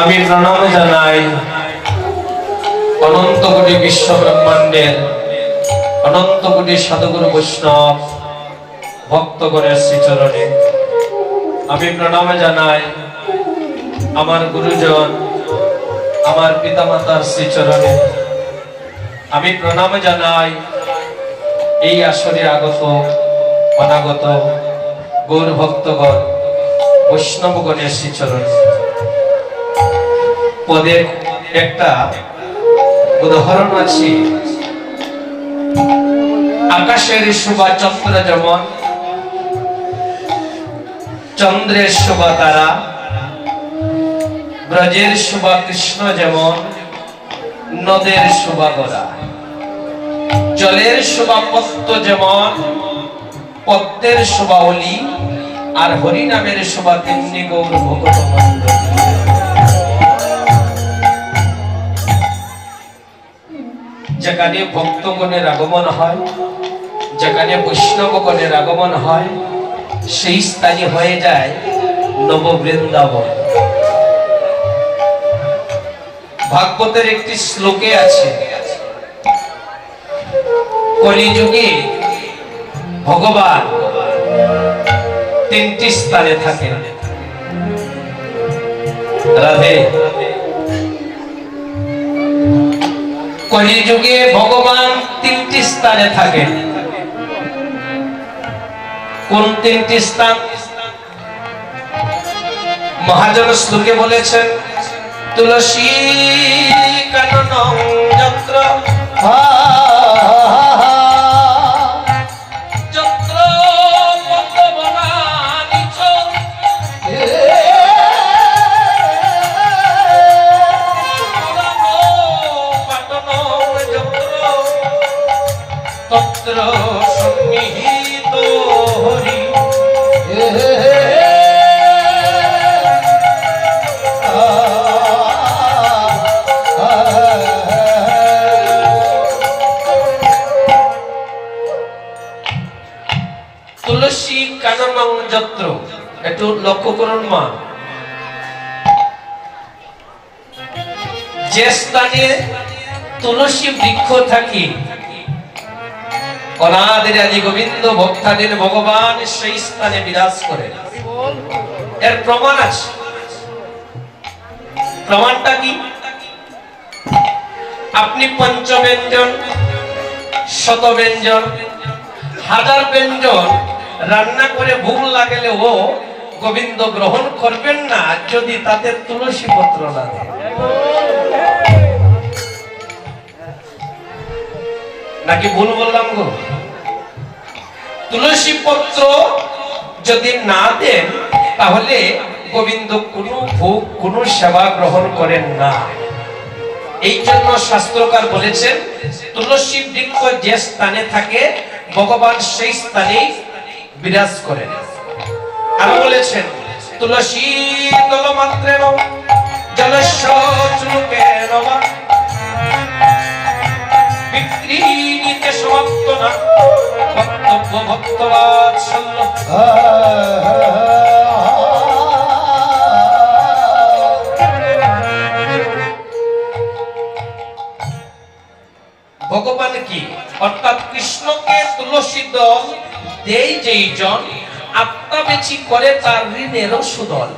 আমি প্রণাম জানাই অনন্ত কোটি বিশ্ব ব্রহ্মাণ্ডের অনন্ত কোটি সাধুগুরু বৈষ্ণব ভক্তগণের শ্রীচরণে। আমি প্রণাম জানাই আমার গুরুজন আমার পিতামাতার শ্রীচরণে। আমি প্রণাম জানাই এই আসরে আগত অনাগত গৌর ভক্তগণ বৈষ্ণবগণের শ্রীচরণে। পদের একটা উদাহরণ আছে, আকাশের শোভা চন্দ্র যেমন, চন্দ্রের শোভা তারা, ব্রজের শোভা কৃষ্ণ যেমন, নদের শোভা গড়া, জলের শোভা পদ্ম যেমন, পদ্মের শোভা অলি, আর হরিনামের শোভা তেমনি গৌর ভগত মন্ডলী। যেখানে ভক্তগণের আগমন হয়, যেখানে বৈষ্ণবগণের আগমন হয়, সেই স্থানে হয়ে যায় নববৃন্দাবন। ভাগবতের একটি শ্লোকে আছে, কলিযুগে ভগবান তিনটি স্থানে থাকেন। রাধে। কলিযুগে ভগবান তিনটি স্থানে থাকেন। কোন তিনটি স্থান? মহাজন শ্লোকে বলেছেন, তুলসী কাননং যত্র তত্র সন্নিহিত হরি। তুলসী কাননং যত্র, একটু লক্ষ্য করুন মা, যে স্থানে তুলসী বৃক্ষ থাকি অনাদির আদি গোবিন্দ ভক্তাদের ভগবান সেই স্থানে বিরাজ করেন। এর প্রমাণ আছে। প্রমাণটা কি? আপনি পঞ্চব্যঞ্জন, শতব্যঞ্জন, হাজার ব্যঞ্জন রান্না করে ভোগ লাগলে ও গোবিন্দ গ্রহণ করবেন না যদি তাতে তুলসী পত্র না দেয়। নাকি ভুল বললাম গো? তুলসী পত্র যদি না দেন তাহলে গোবিন্দ কোনো ভোগ কোনো সেবা গ্রহণ করেন না। এই জন্য শাস্ত্রকার বলেছেন, তুলসী বৃক্ষ যে স্থানে থাকে ভগবান সেই স্থানেই বিরাজ করেন। আর বলেছেন, তুলসী দলমাত্রেণ জলস্য চুলুকেন বা বিক্রীতে সমাপ্ত না বক্তব্য ভক্তবাৎসল্য। ভগবান কি অর্থাৎ কৃষ্ণকে তুলসী দল দেই যেই জন, আত্মা বেচি করে তার ঋণেরও সুদল।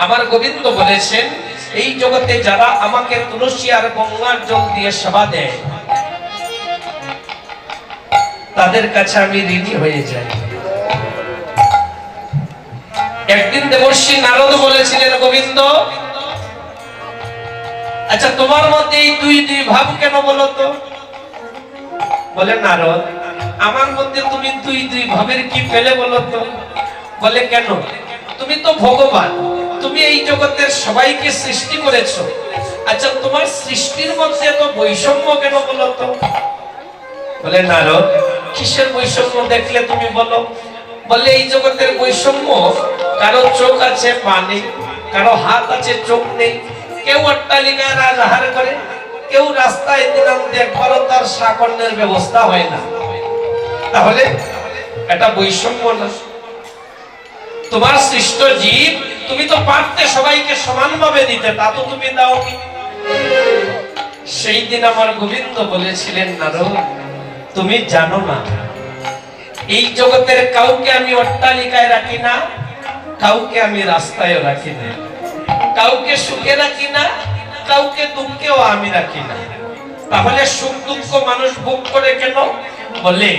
আমার গোবিন্দ বলেছেন, এই জগতে যারা আমাকে তুলসী আর গঙ্গার জল দিয়ে সেবা দেয় তাদের কাছে আমি ঋণী হয়ে যাই। একদিন দেবর্ষি নারদ বলেছিলেন, গোবিন্দ আচ্ছা তোমার মধ্যে এই দুই দুই ভাব কেন বলো তো? বলে, নারদ আমার মধ্যে তুমি দুই দুই ভাবের কি পেলে বলো তো? বলে, কেন? তুমি তো ভগবান, তুমি এই জগতের সবাইকে সৃষ্টি করেছো, আচ্ছা তোমার সৃষ্টির মধ্যে তো বৈষম্য কেন বলো তো? বলে, নারদ কিসের বৈষম্য দেখলে তুমি বলো? বলে, এই জগতের বৈষম্য, কারো চোখ আছে পা নেই, কারো হাত আছে চোখ নেই, কেউ অট্টালিকায় রাজহার করে, কেউ রাস্তায় দিলাম দেখবারও তার সাকর্ণের ব্যবস্থা হয় না। তাহলে এটা বৈষম্য না? তোমার সৃষ্ট জীব তুমি তো পারতে সবাইকে সমানভাবে দিতে, তা তো তুমি দাওনি। সেই দিন আমার গোবিন্দ বলেছিলেন, নারদ তুমি জানো না, এই জগতের কাউকে আমি অট্টালিকায় রাখি না, কাউকে আমি রাস্তায় রাখি না, কাউকে সুখে রাখি না, কাউকে দুঃখেও আমি রাখি না। তাহলে সুখ দুঃখ মানুষ ভোগ করে কেন? বলে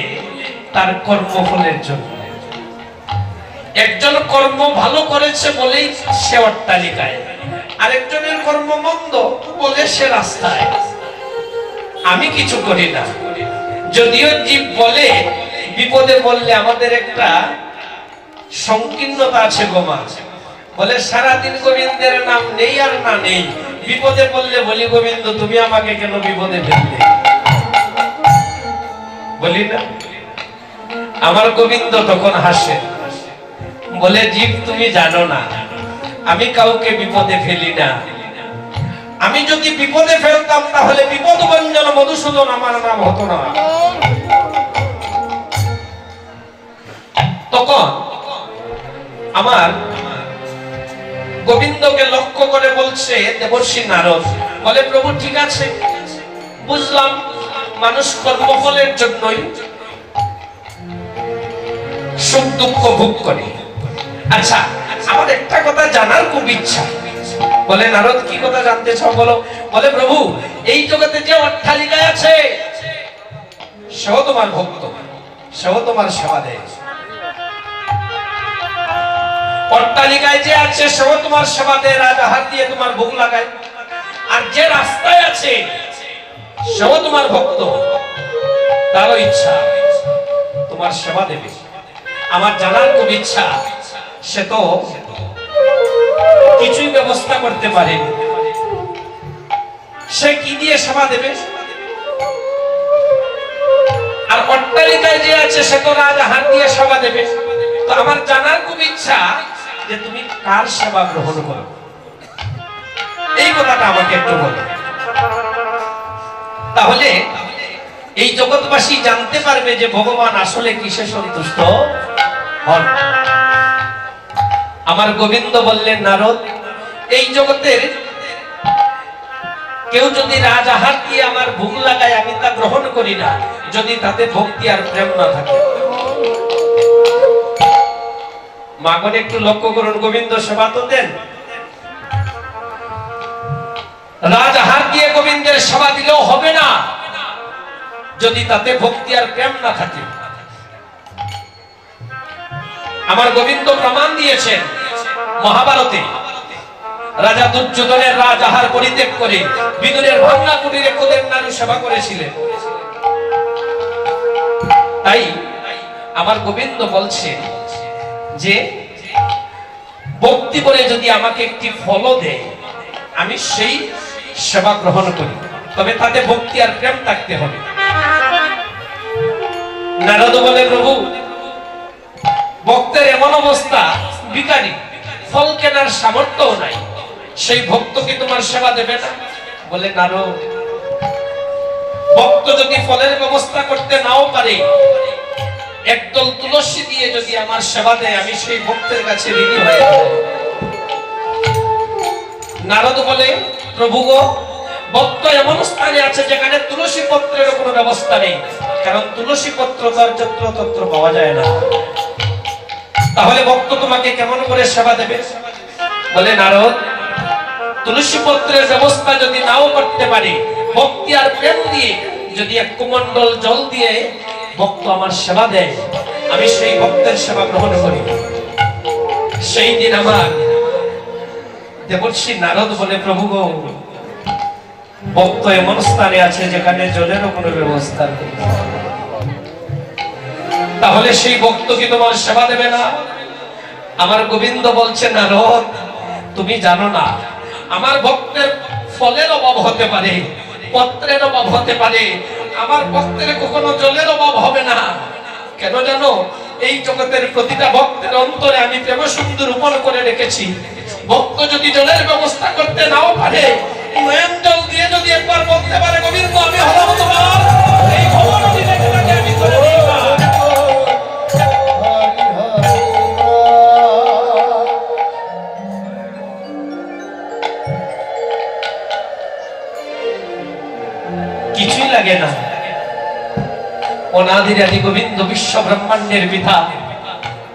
তার কর্মফলের জন্য। একজন কর্ম ভালো করেছে বলেই সে অট্টালিকায়, আরেকজনের কর্ম মন্দ বলে সে রাস্তায়। আমি কিছু করি না। যদিও জীব বলে বিপদে বললে আমাদের একটা সংকীর্ণতা আছে গোমা, বলে সারাদিন গোবিন্দের নাম নেই আর না নেই, বিপদে বললে বলি গোবিন্দ তুমি আমাকে কেন বিপদে ফেললে, বলি না? আমার গোবিন্দ তখন হাসে, বলে জীব তুমি জানো না, আমি কাউকে বিপদে ফেলি না। আমি যদি বিপদে ফেলতাম তাহলে বিপদভঞ্জন মধুসূদন আমার নাম হতো না। তখন আমার গোবিন্দকে লক্ষ্য করে বলছে দেবর্ষি নারদ, বলে প্রভু ঠিক আছে, বুঝলাম মানুষ কর্মফলের জন্যই সুখ দুঃখ ভোগ করে। আচ্ছা, আমার একটা কথা জানার খুব ইচ্ছা। বলে নারদ কি কথা জানতে চাও বলো? বলে প্রভু এই জগতে যে অট্টালিকায় আছে সেও তোমার ভক্ত, সেও তোমার সেবা দেয়। অট্টালিকায় যে আছে সেও তোমার সেবা দেয়, রাজহার দিয়ে তোমার ভোগ লাগায়। আর যে রাস্তায় আছে সেও তোমার ভক্ত, তারও ইচ্ছা তোমার সেবা দেবে। আমার জানার খুব ইচ্ছা, সে তো কিছুই ব্যবস্থা করতে পারে, সে কি দিয়ে সেবা দেবে? আর অট্টালিকায় যে আছে সে তো রাজহার দিয়ে সেবা দেবে। তো আমার জানার খুব ইচ্ছা যে তুমি কার সেবা গ্রহণ করো, এই কথাটা আমাকে একটু বলো। তাহলে এই জগৎবাসী জানতে পারবে যে ভগবান আসলে কিসে সন্তুষ্ট হন। আমার গোবিন্দ বললেন নারদ, এই জগতের কেউ যদি রাজহার দিয়ে আমার ভোগ লাগায় আমি তা গ্রহণ করি না, যদি তাতে ভক্তি আর প্রেম না থাকে। মাগন একটু লক্ষ্য করুন, গোবিন্দ সেবা তো দেন, রাজহার দিয়ে গোবিন্দের সেবা দিলেও হবে না যদি তাতে ভক্তি আর প্রেম না থাকে। আমার গোবিন্দ প্রমাণ দিয়েছেন মহাভারতে, রাজা দুর্যোধনের রাজহার পরিত্যাগ করে বিদুরের ভাঙা কুটিরে খোদের নারী সেবা করেছিলেন। তাই আমার গোবিন্দ বলছেন যে ভক্তি করে যদি আমাকে একটি ফল দেয় আমি সেই সেবা গ্রহণ করি, তবে তাতে ভক্তি আর প্রেম থাকতে হবে। নারদ বলে প্রভু ভক্তের এমন অবস্থা, ভিখারি, ফল কেনার সামর্থ্য নাই, সেই ভক্ত কি তোমার সেবা দেবে না? বলে নারদ ভক্ত যদি ফলের ব্যবস্থা করতে নাও পারে, একদল তুলসী দিয়ে যদি আমার সেবা দেয় আমি সেই ভক্তের কাছে ঋণী হয়ে যাব। নারদ বলে প্রভু গো, ভক্ত এমন স্থানে আছে যেখানে তুলসী পত্রের কোনো ব্যবস্থা নেই, কারণ তুলসী পত্র তার যত্র তত্র পাওয়া যায় না। তাহলে ভক্ত তোমাকে কেমন করে সেবা দেবে? বলে নারদ তুলসী পত্রের ব্যবস্থা যদি নাও করতে পারে, ভক্তি আর প্রেম দিয়ে যদি এক কুমণ্ডল জল দিয়ে ভক্ত আমার সেবা দেয় আমি সেই ভক্তের সেবা গ্রহণ করি। সেই দিন আমার দেবর্ষি নারদ বলে প্রভু গো, ভক্ত এমন স্থানে আছে যেখানে জলেরও কোনো ব্যবস্থা নেই, তাহলে সেই ভক্ত কি তোমার সেবা দেবে না? আমার গোবিন্দ বলছে নারদ তুমি জানো না, আমার ভক্তের ফলের অভাব হতে পারে, পত্রের অভাব হতে পারে, আমার ভক্তের কখনো জলের অভাব হবে না। কেন জানো? এই জগতের প্রতিটা ভক্তের অন্তরে আমি প্রেম সিন্ধু রোপণ করে রেখেছি। ভক্ত যদি জলের ব্যবস্থা করতে নাও পারে, নয়ন জল দিয়ে যদি একবার বলতে পারে গোবিন্দ আমি হলাম তোমার, এই ভবন অভিলেখটাকে আমি করে দিই। লাগে না। অনাদির আদি গোবিন্দ বিশ্ব ব্রহ্মাণ্ডের পিতা,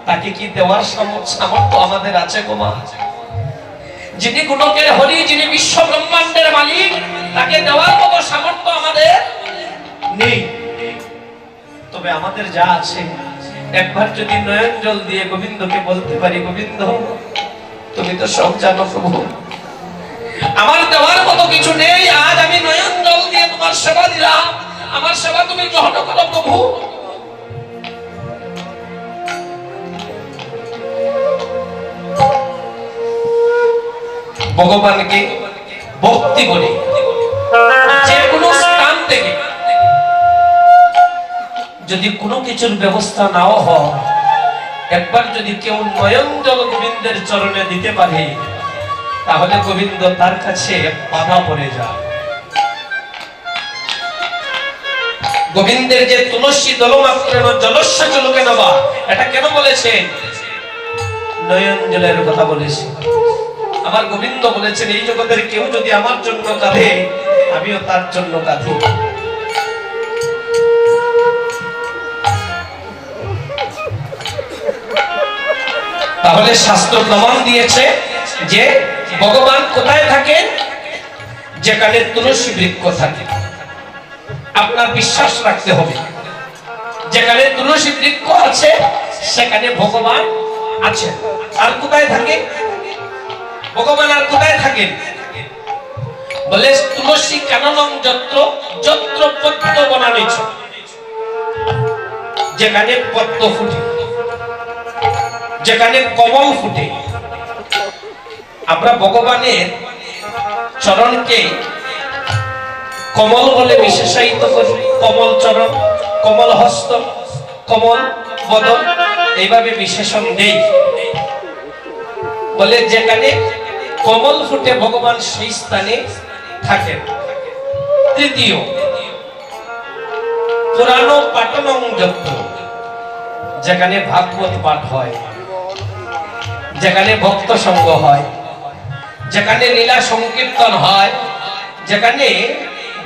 তাকে কি দেওয়ার সামর্থ্য আমাদের আছে গো মা? যিনি গুণকের হরি, যিনি বিশ্ব ব্রহ্মাণ্ডের মালিক, তাকে দেওয়ার মতো সামর্থ্য আমাদের নেই। তবে আমাদের যা আছে, একবার যদি নয়ন জল দিয়ে গোবিন্দকে বলতে পারি, গোবিন্দ তুমি তো সব জানো প্রভু, আমার দেওয়ার মতো কিছু নেই, আজ আমি নয়ন জল দিয়ে তোমার সেবা দিলাম, আমার সেবা তুমি গ্রহণ করো প্রভু। ভগবানকে ভক্তি করে যে কোনো স্থান থেকে যদি কোনো কিছুর ব্যবস্থা নাও হয়, একবার যদি কেউ নয়ন জল গোবিন্দের চরণে দিতে পারে, তাহলে গোবিন্দ তার কাছে বাধা পড়ে যায়। গোবিন্দের যে তুলসী দলমাত্র জলস্য জলকে নবা, এটা কেন বলেছেন? নয়ন জলের কথা বলেছে। আমার গোবিন্দ বলেছেন, এই জগতের কেউ যদি আমার জন্য কাঁদে, আমিও তার জন্য কাঁদি। তাহলে শাস্ত্র প্রমাণ দিয়েছে যে ভগবান কোথায় থাকেন? যেখানে তুলসী বৃক্ষ থাকে। আপনার বিশ্বাস রাখতে হবে, যেখানে তুলসী বৃক্ষ আছে সেখানে ভগবান আছেন। আর কোথায় থাকে ভগবান? আর কোথায় থাকেন? বলে তুলসী কাননং যত্র যত্র পদ্ম বনানীছ, যেখানে পদ্ম ফুটে, যেখানে কমল ফুটে। আমরা ভগবানের চরণকে কমল বলে বিশেষায়িত করি। কমল চরণ, কমল হস্ত, কমল বদন, এইভাবে বিশেষণ দেই। বলে যেখানে কমল ফুটে ভগবান সেই স্থানে থাকেন। তৃতীয়, পুরাণ পাঠনং যত্র, যেখানে ভাগবত পাঠ হয়, যেখানে ভক্ত সঙ্গ হয়, যেখানে লীলা সংকীর্তন হয়, যেখানে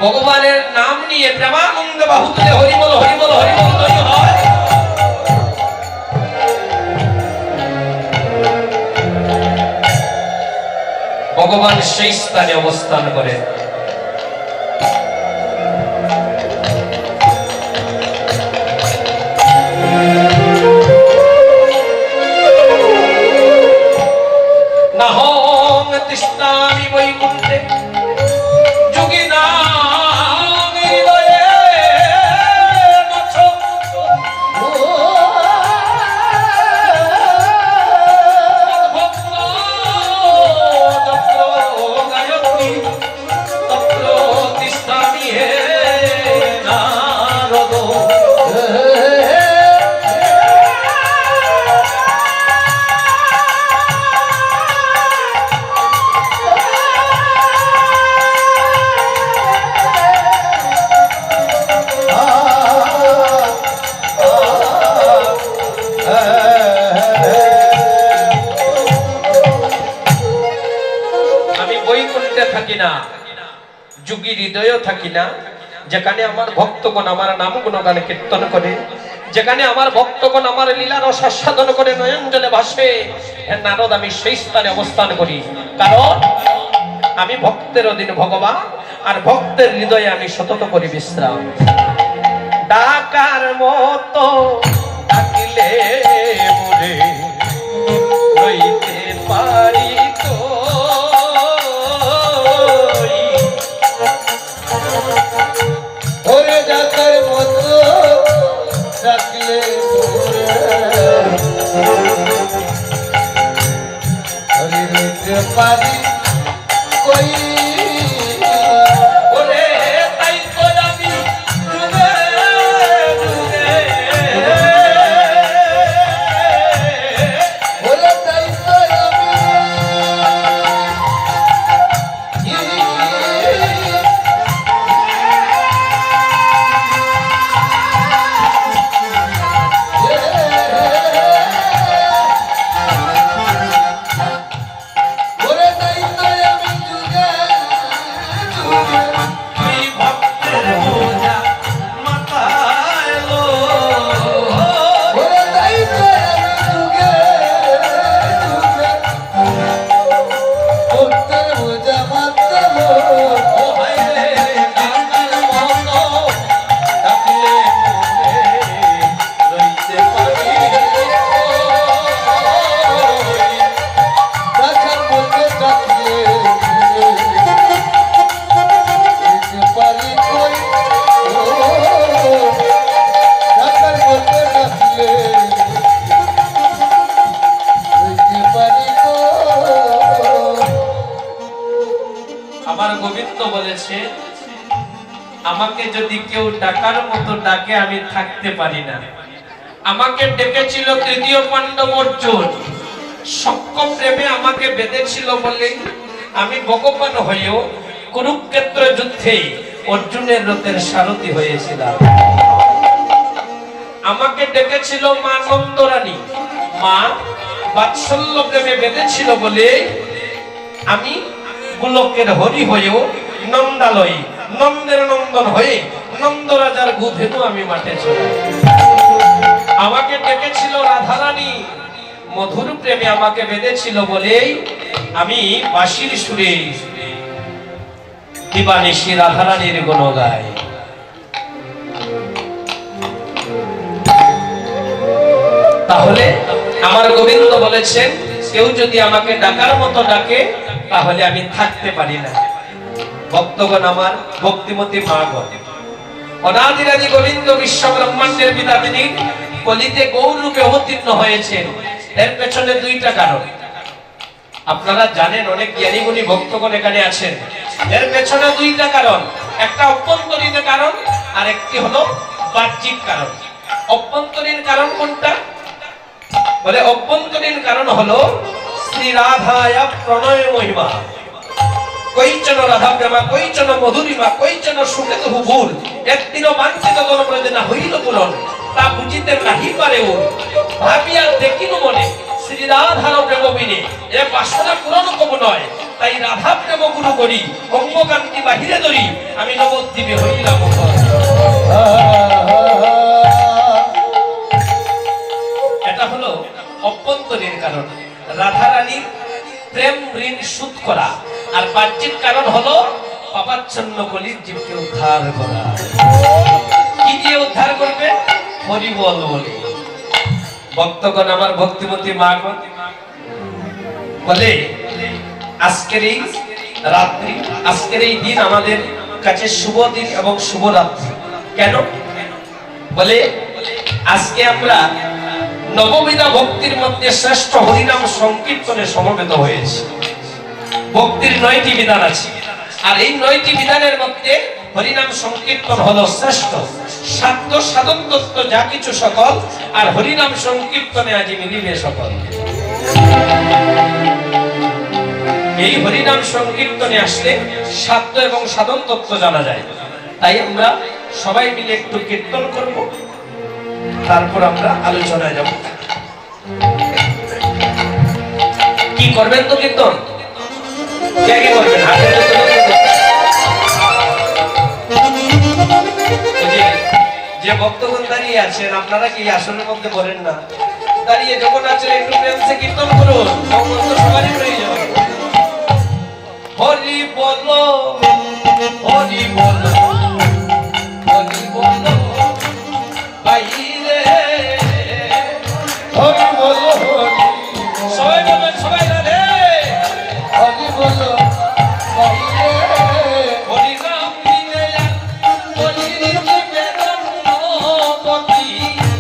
ভগবানের নাম নিয়ে প্রেমানন্দ বাহু তুলে হরিবল হরিবল হরিবল ধ্বনি হয়, ভগবান সেই স্থানে অবস্থান করেন। নাহং তৃষ্ণামি বৈকুণ্ঠে যোগিনাং হৃদয়ে নছ, ভক্ত যত্র গায়ত্রী তত্র তিষ্ঠামি হে নারদ। থাকি না, যোগী হৃদয় থাকি না, যেখানে আমার ভক্তগণ আমার নাম গুণগান কীর্তন করে, যেখানে আমার ভক্তগণ আমার লীলা রস আস্বাদন করে নয়ন জলে ভাসে, নারদ আমি সেই স্থানে অবস্থান করি। কারণ আমি ভক্তের অধীন ভগবান, আর ভক্তের হৃদয়ে আমি সতত করি বিশ্রাম। ডাকার মতো ডাকিলে মোরে রইতে পারি তো, ওরে ডাকার মতো ডাকলে ওরে রইতে পারি কই। ওরে তাই তো আমি ডুবে ডুবে, ওরে তাই তো আমি ওরে তাই বলেছে, আমাকে যদি কেউ ডাকার মতো ডাকে আমি থাকতে পারি না। আমাকে ডেকেছিল তৃতীয় পাণ্ডব অর্জুন, সখ্য প্রেমে আমাকে বেঁধেছিল বলে আমি ভগবান হয়েও কুরুক্ষেত্র যুদ্ধে অর্জুনের রথের সারথি হয়েছিলাম। আমাকে ডেকেছিল মা নন্দরানী, মা বাৎসল্য প্রেমে বেঁধেছিল বলে আমি গোলকের হরি হয়েও নন্দালয়ী নন্দের নন্দন হয়ে নন্দরাজার গুধেনু আমি মাঠে চলাই। আমাকে ডেকেছিল রাধারানী, মধুর প্রেমে আমাকে বেঁধেছিল বলেই আমি বাঁশির সুরে দিবানিশি রাধারানীর গুণ গাই। তাহলে আমার গোবিন্দ বলেছেন, কেউ যদি আমাকে ডাকার মতো ডাকে তাহলে আমি থাকতে পারি না। ভক্তগণ আমার, ভক্তিমতী মাগণ, অনাদিরাদি গোবিন্দ বিশ্ব ব্রহ্মাণ্ডের পিতা, তিনি কলিতে গৌর রূপে অবতীর্ণ হয়েছেন। এর পেছনে দুইটা কারণ আপনারা জানেন, অনেক জ্ঞানী গুণী ভক্তগণ এখানে আছেন। এর পেছনে দুইটা কারণ, একটা অভ্যন্তরীণ কারণ আর একটি হলো বাহ্যিক কারণ। অভ্যন্তরীণ কারণ কোনটা? বলে অভ্যন্তরীণ কারণ হলো শ্রী রাধায়া প্রণয় মহিমা, কৈচন রাধা প্রেমা, কৈচন মধুরিমা, কৈচন সুখে তহু ভুল, একদিনও বাঞ্ছিত গণপ্রজে না হইল পূরণ, তা বুঝিতে নাহি পারে ও, ভাবিয়া দেখিনু মনে শ্রী রাধার প্রেম বিনে এ বাসনা পূরণ কবু নয়, তাই রাধা প্রেম গুরু করি, অঙ্গকান্তি বাহিরে ধরি, আমি নবদ্বীপে হইলাম। এটা হলো অভ্যন্তরীণ কারণ, রাধারানীর প্রেম ঋণ শোধ করা। আর বাহ্যিক কারণ হলো পাপাচ্ছন্ন কলির জীবকে উদ্ধার করা। কি দিয়ে উদ্ধার করবে? হরি বল বলে। ভক্তগণ আমার, ভক্তিমতী মাগণ বলে, আজকের এই রাত্রি, আজকের এই দিন আমাদের কাছে শুভ দিন এবং শুভ রাত্রি। কেন? বলে আজকে আমরা নববিধা ভক্তির মধ্যে শ্রেষ্ঠ হরিনাম সংকীর্তনে সমবেত হয়েছে। ভক্তির 9টি বিধান আছে, আর এই 9টি বিধানের মধ্যে হরিনাম সংকীর্তন হলো শ্রেষ্ঠ। সাধ্য সাধন তত্ত্ব যা কিছু সকল, আর হরিনাম সংকীর্তনে আজি মিলিবে সকল। এই হরিনাম সংকীর্তনে আসলে সাধ্য এবং সাধন তত্ত্ব জানা যায়। তাই আমরা সবাই মিলে একটু কীর্তন করব, তারপর আমরা আলোচনায় যাব। কি করবেন তো কীর্তন? কে কে করবেন? যে ভক্তগণ দাঁড়িয়ে আছেন, আপনারা কি আসনের মধ্যে বলেন না? দাঁড়িয়ে যখন আছেন একটু প্রেমসে কীর্তন করুন, সবারই প্রয়োজন। হরি বলো, হরি বলো, হরি বলো বাইরে, হরি বলো, সবাই বলবেন, সবাই রাধে, হরি বলো বাইরে, হরি নাম দিলে হরি নিবেদন পতি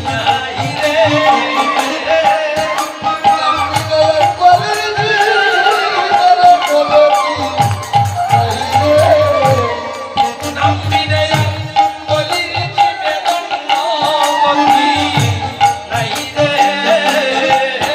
নাই রে, নাম দিলে হরি নিবেদন পতি নাই রে।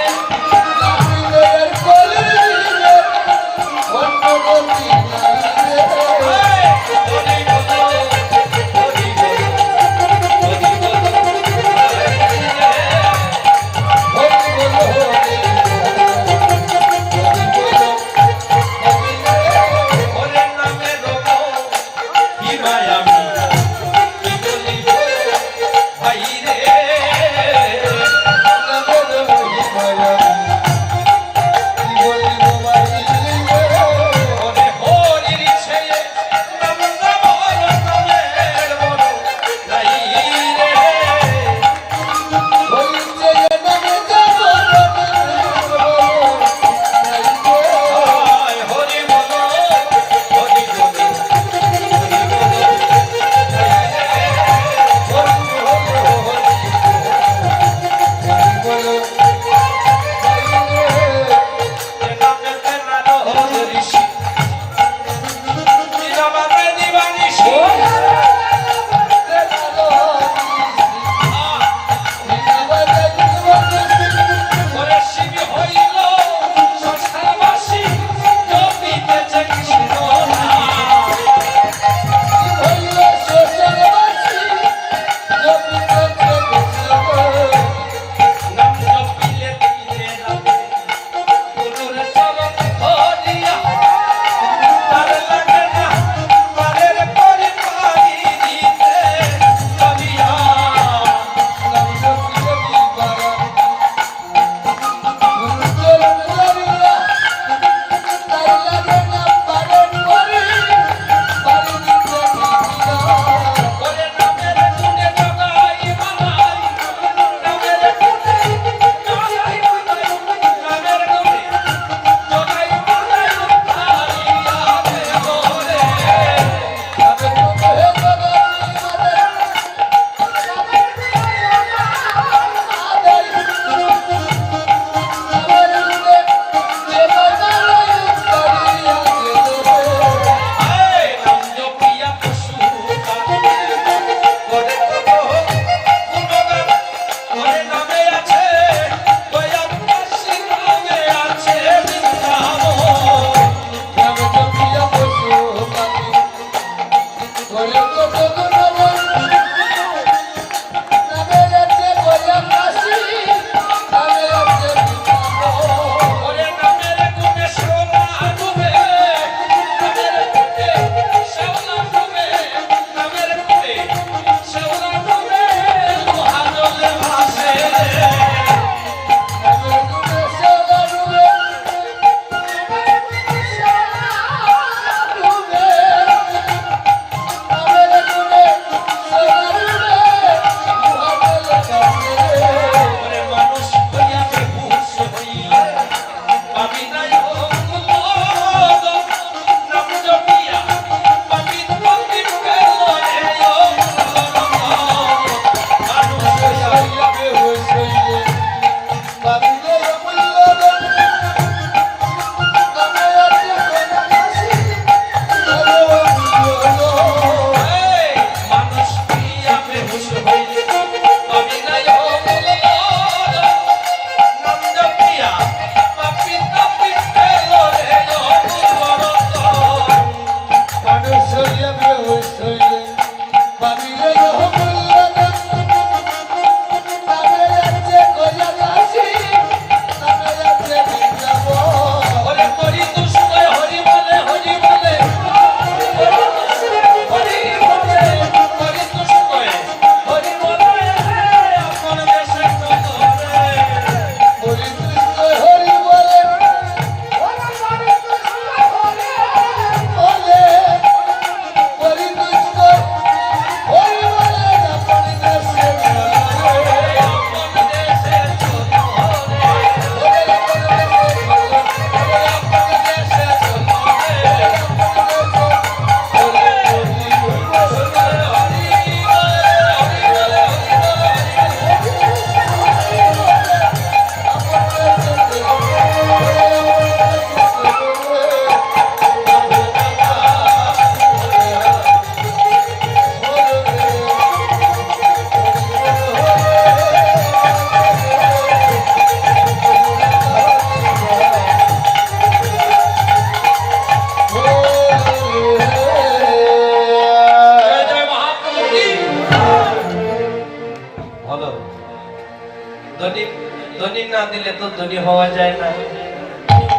তো ধনী হওয়া যায় না।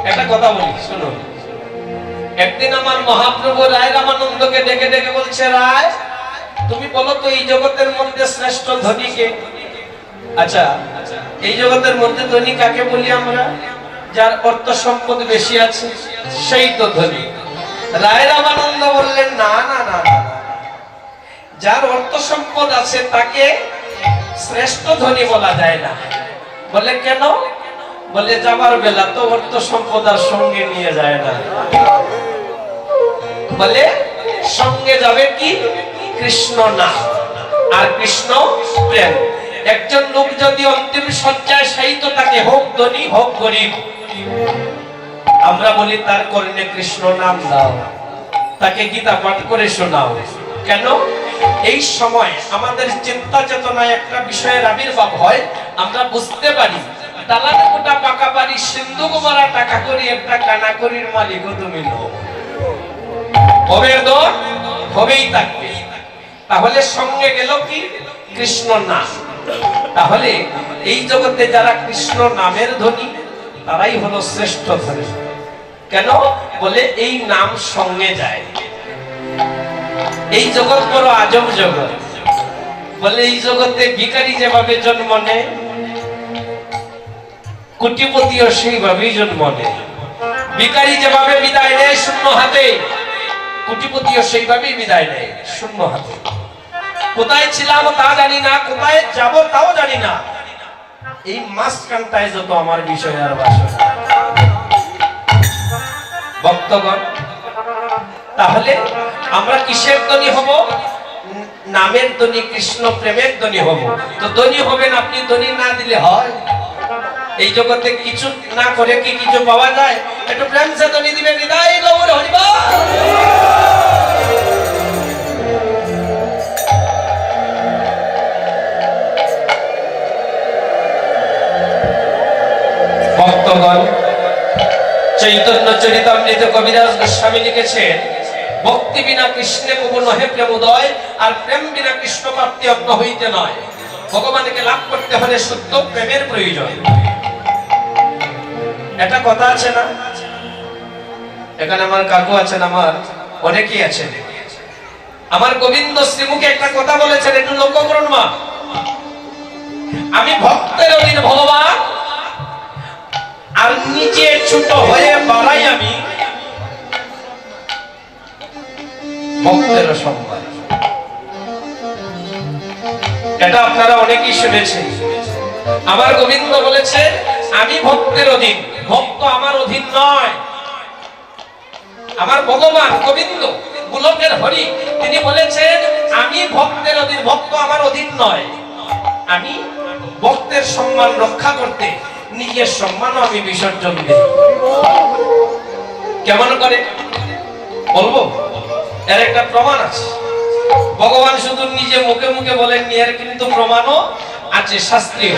একটা কথা বলি শোনো। একদিন আমার মহাপ্রভু রায় রামানন্দকে ডেকে ডেকে বলছে, রায় তুমি বলো তো এই জগতের মধ্যে শ্রেষ্ঠ ধনী কে? আচ্ছা, এই জগতের মধ্যে ধনী কাকে বলি আমরা? যার অর্থ সম্পদ বেশি আছে সেই তো ধনী। রায় রামানন্দ বললেন, না না না না, যার অর্থ সম্পদ আছে তাকে শ্রেষ্ঠ ধনী বলা যায় না। বলে কেন? বলে যাবার বেলা তো অর্থ সম্পদ আর সঙ্গে নিয়ে যায় না। বলে সঙ্গে যাবে কি? কৃষ্ণ নাম আর কৃষ্ণ প্রেম। একজন লোক যদি অন্তিম শয্যায় শায়িত তাকে, হোক ধনী হোক গরিব, আমরা বলি তার কর্ণে কৃষ্ণ নাম দাও, তাকে গীতা পাঠ করে শোনাও। কেন? এই সময় আমাদের চিন্তা চেতনায় একটা বিষয়ের আবির্ভাব হয়, আমরা বুঝতে পারি দালানে গোটা পাকা বাড়ি, সিন্ধুক মারা টাকা করি, একটা কানা করির মালিক তুমি নো হবে, হবেই থাকবে। তাহলে সঙ্গে গেল কি? কৃষ্ণ নাম। তাহলে এই জগতে যারা কৃষ্ণ নামের ধনী তারাই হলো শ্রেষ্ঠ ধনী। কেন? বলে এই নাম সঙ্গে যায়। এই জগৎ বড় আজব জগৎ। বলে এই জগতে ভিখারি যেভাবে জন্ম নেয়, কোটিপতিও সেইভাবেই জন্ম নেয়। ভিখারি যেভাবে বিদায় নেয় শূন্য হাতে, কোটিপতিও সেইভাবেই বিদায় নেয় শূন্য হাতে। কোথায় ছিলাম তা জানি না, কোথায় যাব তাও জানি না, এই মাঝখানটায় যত আমার বিষয় আর বাসনা। ভক্তগণ, তাহলে আমরা কিসের ধনী হব? নামের ধনী, কৃষ্ণ প্রেমের ধনী হব। তো ধনী হবেন আপনি, ধনী না দিলে হয়? এই জগতে কিছু না করে কি কিছু পাওয়া যায়? একটু প্রেম সে ধনী দিবেন। হৃদয় গৌর হরিবল। ভক্তগণ, চৈতন্য চরিতামৃত কবিরাজ গোস্বামী লিখেছেন, ভক্তি বিনা কৃষ্ণে কবু নহে প্রেমোদয়, আর প্রেম বিনা কৃষ্ণ প্রাপ্তি অজ্ঞ হইতে নয়। ভগবানকে লাভ করতে হলে শুদ্ধ প্রেমের প্রয়োজন। এটা কথা আছে না? এখানে আমার কাকু আছেন, আমার অনেকেই আছেন। আমার গোবিন্দ শ্রীমুখে একটা কথা বলেছেন, একটু লক্ষ্য করুন মা। আমি ভক্তের অধীন ভগবান, আর নিচে ছোট হয়ে বাড়াই আমি ভক্তের সম্মান। এটা আপনারা অনেকেই শুনেছেন। আমার গোবিন্দ বলেছে, আমি ভক্তের অধীন, ভক্ত আমার অধীন নয়। আমার ভগবান গোবিন্দ গোলকের হরি, তিনি বলেছেন আমি ভক্তের অধীন, ভক্ত আমার অধীন নয়। আমি ভক্তের সম্মান রক্ষা করতে নিজের সম্মানও আমি বিসর্জন দিই। কেমন করে বলবো? এর একটা প্রমাণ আছে। ভগবান শুধু নিজে মুখে মুখে বলেননি, এর কিন্তু প্রমাণও আছে শাস্ত্রীয়।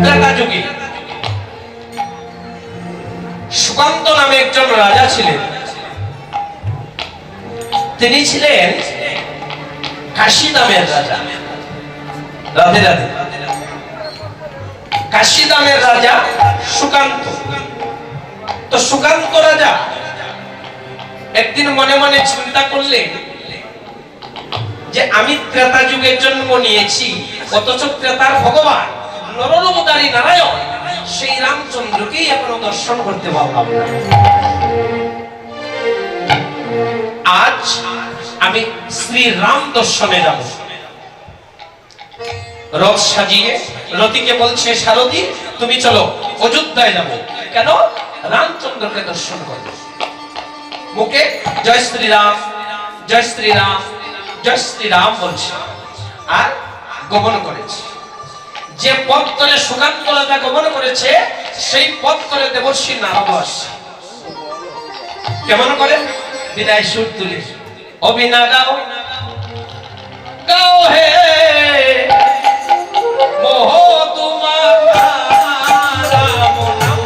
ত্রেতা যুগে সুকান্ত নামে একজন রাজা ছিলেন। তিনি ছিলেন কাশী নামের রাজা। রাধে রাধে। কাশী নামের রাজা সুকান্ত। তো সুকান্ত রাজা একদিন মনে মনে চিন্তা করলেন যে আমি ত্রেতা যুগের জন্ম নিয়েছি, অথচ ত্রেতার ভগবান নররূপধারী নারায়ণ সেই রামচন্দ্রকেই এখনো দর্শন করতে পারলাম না। আজ আমি শ্রী রাম দর্শনে যাব। রথ সাজিয়ে রতিকে বলছে, সারথী তুমি চলো অযোধ্যায় যাব। কেন? রামচন্দ্রকে দর্শন করব। মুখে জয় শ্রীরাম, জয় শ্রীরাম, জয় শ্রীরাম বলছে, আর গমন করেছে। যে পথ তলে সুকান্ত রাজা গমন করেছে, সেই পথ তলে দেবর্ষী নারদ আসছে। কেমন করে? বিদায় সুর তুলে, অবিনা গাও গাও হে মোহ তোমার রাম নাম।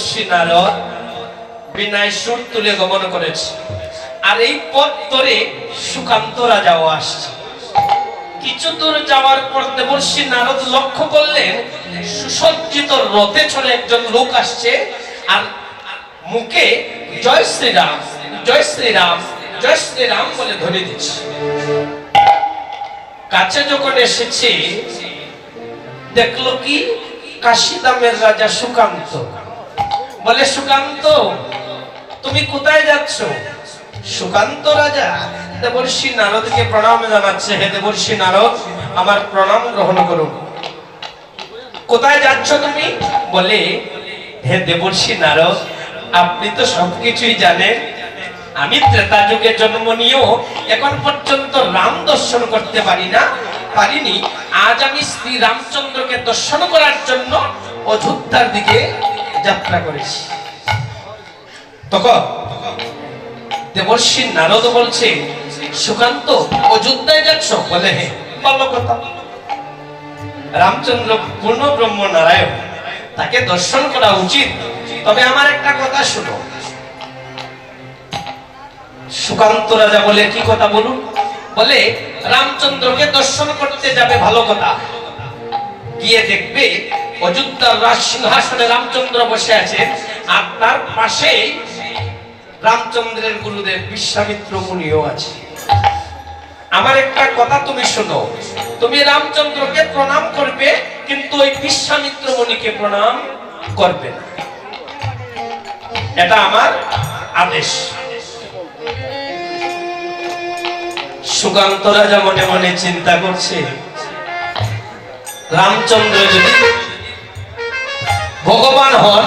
দেবর্ষি নারদ বিনায় সুর তুলে গমন করেছে। আর এই পথ ধরে সুকান্ত রাজাও আসছে। কিছু দূর যাওয়ার পর দেবর্ষি নারদ লক্ষ্য করলেন সুসজ্জিত রথে চলে একজন লোক আসছে, আর মুখে জয় শ্রীরাম, জয় শ্রীরাম, জয় শ্রীরাম বলে ধ্বনি দিচ্ছে। কাছে যখন এসেছে দেখলো কি কাশিদামের রাজা সুকান্ত। বলে, সুকান্ত তুমি কোথায় যাচ্ছ? সুকান্ত রাজা দেবর্ষি নারদকে প্রণাম জানাচ্ছে। হে দেবর্ষি নারদ, আমার প্রণাম গ্রহণ করুন। কোথায় যাচ্ছ তুমি? বলে, হে দেবর্ষি নারদ, আপনি তো সবকিছুই জানেন। আমি ত্রেতা যুগে জন্ম নিয়েও এখন পর্যন্ত রাম দর্শন করতে পারিনি। আজ আমি শ্রী রামচন্দ্রকে দর্শন করার জন্য অযোধ্যার দিকে যাত্রা করেছি। তখন দেবর্ষি নারদ বলছে, সুকান্ত অযোধ্যায় যাচ্ছ? বলে, হ্যাঁ। ভালো কথা, রামচন্দ্র পূর্ণ ব্রহ্ম নারায়ণ, তাকে দর্শন করা উচিত। তবে আমার একটা কথা শুনো। সুকান্ত রাজা বলে, কি কথা বলুন? বলে, রামচন্দ্রকে দর্শন করতে যাবে, ভালো কথা। গিয়ে দেখবে অযোধ্যার রাজ সিংহাসনে রামচন্দ্র বসে আছেন, আর তার পাশে রামচন্দ্রের গুরুদেব বিশ্বামিত্র মুনিও আছে। আমার একটা কথা তুমি শোনো, তুমি রামচন্দ্রকে প্রণাম করবে, কিন্তু ওই বিশ্বামিত্র মুনিকে প্রণাম করবে না, এটা আমার আদেশ। সুকান্ত রাজা মনে মনে চিন্তা করছে, রামচন্দ্র যদি ভগবান হন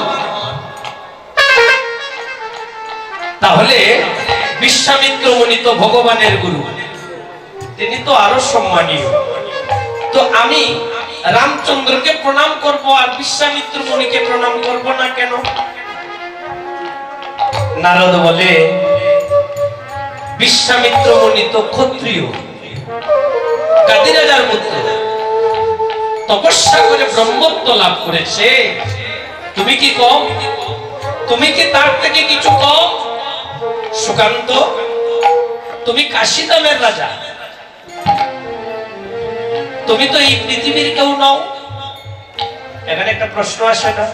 তাহলে বিশ্বামিত্র মুনি তো ভগবানের গুরু, তিনি তো আরো সম্মানীয়। তো আমি রামচন্দ্রকে প্রণাম করব আর বিশ্বামিত্র মুনিকে প্রণাম করব না কেন? নারদ বলে, বিশ্বামিত্র মুনি তো ক্ষত্রিয়, গাদি রাজার পুত্র, তপস্যা করে ব্রহ্মত্ব লাভ করেছে। তুমি কি কম? তুমি কি তার থেকে কিছু কম? সুকান্ত, তুমি কাশিদামের রাজা, তুমি তো এই পৃথিবীর কেউ নও। এখানে একটা প্রশ্ন আসে না?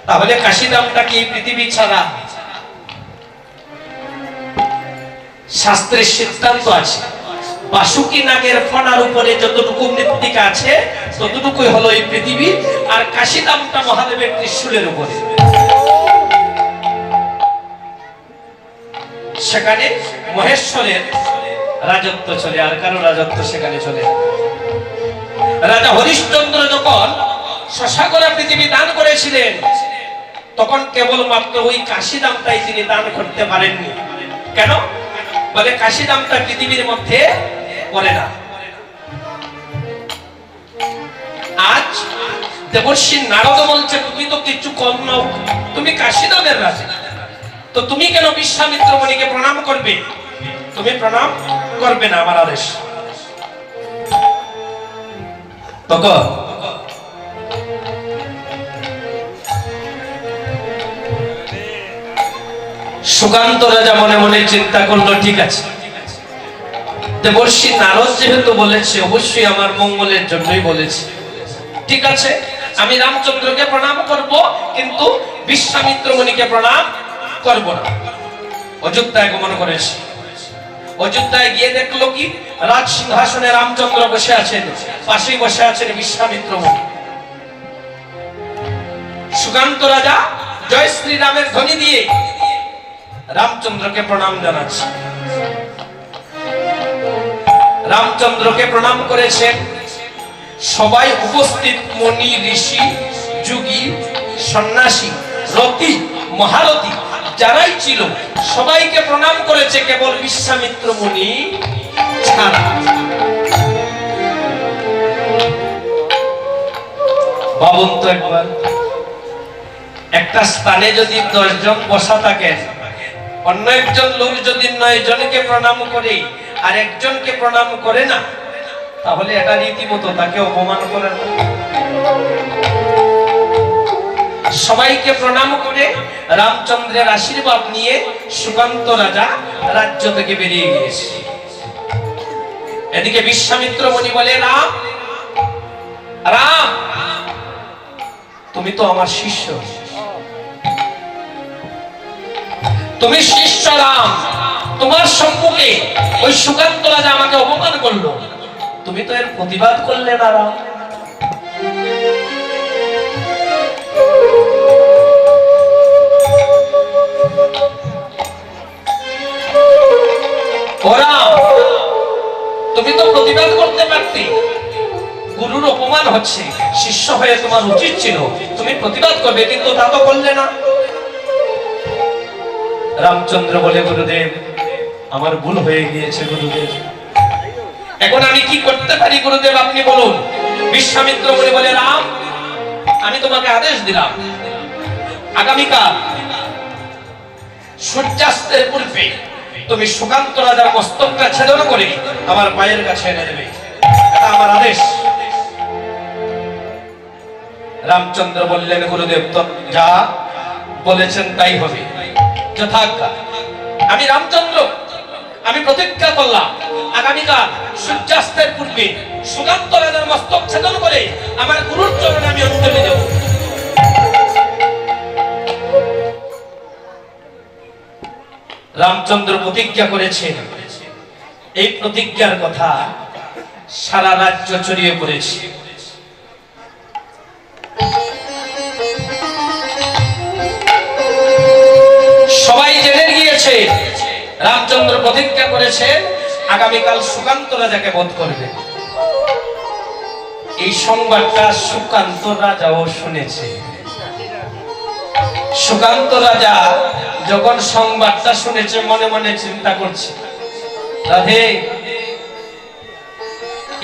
তাহলে কাশিদামটা কি এই পৃথিবী ছাড়া? শাস্ত্রের সিদ্ধান্ত আছে, বাসুকি নাগের ফণার উপরে যতটুকু মৃত্তিকা আছে ততটুকুই হলো এই পৃথিবী, আর কাশিদামটা মহাদেবের ত্রিশূলের উপরে। সেখানে মহেশ্বরের রাজত্ব চলে, আর কারো রাজত্ব সেখানে চলে। রাজা হরিশ্চন্দ্র যখন শশাকরা পৃথিবী দান করেছিলেন, তখন কেবলমাত্র ওই কাশিদামটাই তিনি দান করতে পারেননি। কেন? বলে, কাশিদামটা পৃথিবীর মধ্যে পড়ে না। আজ দেবর্ষি নারদ বলছে, তুমি তো কিছু কম নও, তুমি কাশিদামের রাজা, তো তুমি কেন বিশ্বামিত্র মুনিকে প্রণাম করবে? তুমি প্রণাম করবে না, আমার আদেশ। তখন সুকান্ত রাজা মনে মনে চিন্তা করলো, ঠিক আছে, দেবর্ষি নারদ যেহেতু বলেছে, অবশ্যই আমার মঙ্গলের জন্যই বলেছে। ঠিক আছে, আমি রামচন্দ্রকে প্রণাম করব, কিন্তু বিশ্বামিত্র মুনিকে প্রণাম করব না। অযোধ্যায় গমন করেছে। অযোধ্যায় গিয়ে দেখলো কি, রাজ সিংহাসনে রামচন্দ্র বসে আছেন, পাশেই বসে আছেন বিশ্বামিত্র মুনি। সুকান্ত রাজা জয় শ্রীরামের ধ্বনি দিয়ে রামচন্দ্রকে প্রণাম জানাচ্ছে। রামচন্দ্রকে প্রণাম করেছেন সবাই উপস্থিত মুনি, ঋষি, যোগী, সন্ন্যাসী, রতি, মহারথী যারাই ছিল সবাইকে প্রণাম করেছে, কেবল বিশ্বামিত্র মুনি ছাড়া। ভাবুন তো একবার, একটা স্থানে যদি 10 জন বসা থাকেন, অন্য একজন লোক যদি 9 জনকে প্রণাম করে আর একজনকে প্রণাম করে না, তাহলে এটা রীতিমতো তাকে অপমান করে না? সবাইকে প্রণাম করে রামচন্দ্রের আশীর্বাদ নিয়ে সুকান্ত রাজা রাজ্য থেকে বেরিয়ে গিয়েছে। এদিকে বিশ্বামিত্র মুনি বলে, রাম রাম, তুমি তো আমার শিষ্য, তুমি শিষ্য রাম, তোমার সম্মুখে ওই সুকান্ত রাজা আমাকে অপমান করলো, তুমি তো এর প্রতিবাদ করলে না রাম। ওরা তুমি তো প্রতিবাদ করতে পারতে, গুরুর অপমান হচ্ছে, শিষ্য হয়ে তোমার উচিত ছিল তুমি প্রতিবাদ করবে, কিন্তু তা তো করলে না। রামচন্দ্র বলে, গুরুদেব আমার ভুল হয়ে গিয়েছে গুরুদেব, এখন আমি কি করতে পারি গুরুদেব আপনি বলুন। বিশ্বামিত্র মুনি বলে, রাম আমি তোমাকে আদেশ দিলাম, আগামীকাল সূর্যাস্তের পূর্বে তুমি সুকান্ত রাজার মস্তকটা ছেদন করে আমার পায়ের কাছে এনে দেবে, এটা আমার আদেশ। রামচন্দ্র বললেন, গুরুদেব তো যা বলেছেন তাই হবে, যথাজ্ঞা। আমি রামচন্দ্র আমি প্রতিজ্ঞা করলাম, আগামীকাল সূর্যাস্তের পূর্বে সুকান্ত রাজার মস্তক ছেদন করে আমার গুরুর চরণে আমি অঞ্জলি দেব। রামচন্দ্র প্রতিজ্ঞা করেছেন, এই প্রতিজ্ঞার কথা সারা রাজ্য ছড়িয়ে পড়েছে। সবাই জেনে গিয়েছে রামচন্দ্র প্রতিজ্ঞা করেছে আগামীকাল সুকান্ত রাজাকে বধ করবে। এই সংবাদটা সুকান্ত রাজাও শুনেছে। সুকান্ত রাজা যখন সংবাদটা শুনেছে মনে মনে চিন্তা করছে, রাধে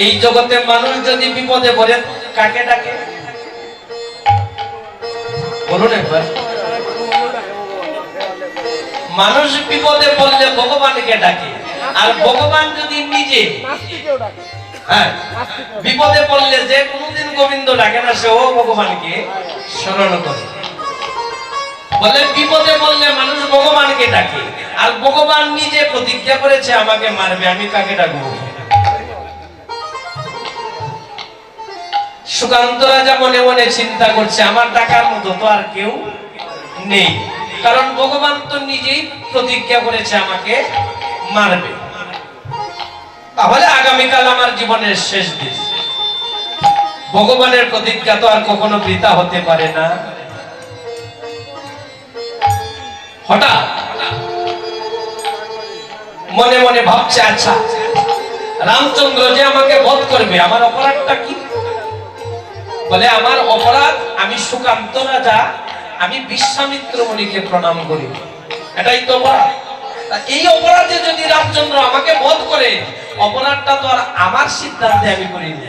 এই জগতে মানুষ যদি বিপদে পড়ে কাকে ডাকে বলুন একবার? মানুষ বিপদে পড়লে ভগবানকে ডাকে, আর ভগবান যদি নিজে বিপদে পড়লে যে কোনদিন গোবিন্দ ডাকে না, সেও ভগবানকে স্মরণ করে। বলে বিপদে পড়লে মানুষ ভগবানকে ডাকে, আর ভগবান নিজে প্রতিজ্ঞা করেছে আমাকে মারবে, আমি কাকে ডাকবো? সুকান্ত রাজা মনে মনে চিন্তা করছে, আমার ডাকার মতো তো আর কেউ নেই, কারণ ভগবান তো নিজেই প্রতিজ্ঞা করেছে আমাকে মারবে, তাহলে আগামীকাল আমার জীবনের শেষ দিন। ভগবানের প্রতিজ্ঞা তো আর কখনো বৃথা হতে পারে না। হঠাৎ মনে মনে ভাবছে, আচ্ছা রামচন্দ্র যে আমাকে বধ করবে, আমার অপরাধটা কি? বলে, আমার অপরাধ আমি সুকান্ত রাজা আমি বিশ্বামিত্র মুনিকে প্রণাম করি, এটাই তো অপরাধ। এই অপরাধে যদি রামচন্দ্র আমাকে বধ করে, অপরাধটা তো আর আমার সিদ্ধান্তে আমি করিনি।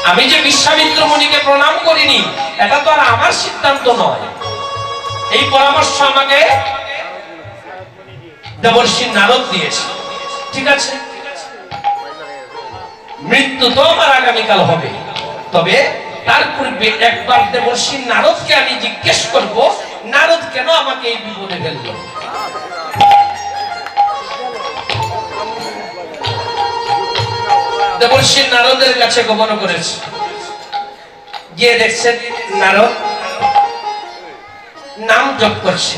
আমি যে বিশ্বামিত্র মুনিকে প্রণাম করিনি, এটা তো আর আমার সিদ্ধান্ত নয়। এই পরামর্শ আমাকে দেবর্ষি নারদ দিয়েছে। ঠিক আছে, মৃত্যু তো আমার আগামীকাল হবে, তবে তার পূর্বে একবার দেবর্ষি নারদকে আমি জিজ্ঞেস করব, নারদ কেন আমাকে এই বিপদে ফেলল। দেবর্ষি নারদের কাছে গমন করেছে, গিয়ে দেখছেন নারদ নাম জপ করছে,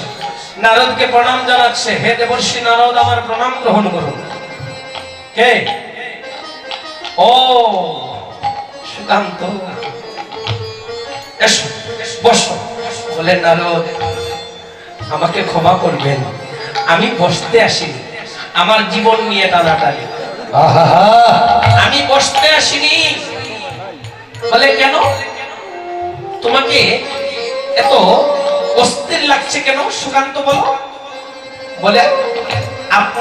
নারদকে প্রণাম জানাচ্ছে, হে দেবর্ষি নারদ আমার প্রণাম গ্রহণ করুন। কে? ও সুকান্ত, এসো বসো। বলে, নারদ আমাকে ক্ষমা করবেন, আমি বসতে আসিনি, আমার জীবন নিয়ে টানাটানি, আমি বসতে আসিনি। বলে, কেন তোমাকে এত অস্থির লাগছে কেন সুকান্ত বলো? বলে, আপনার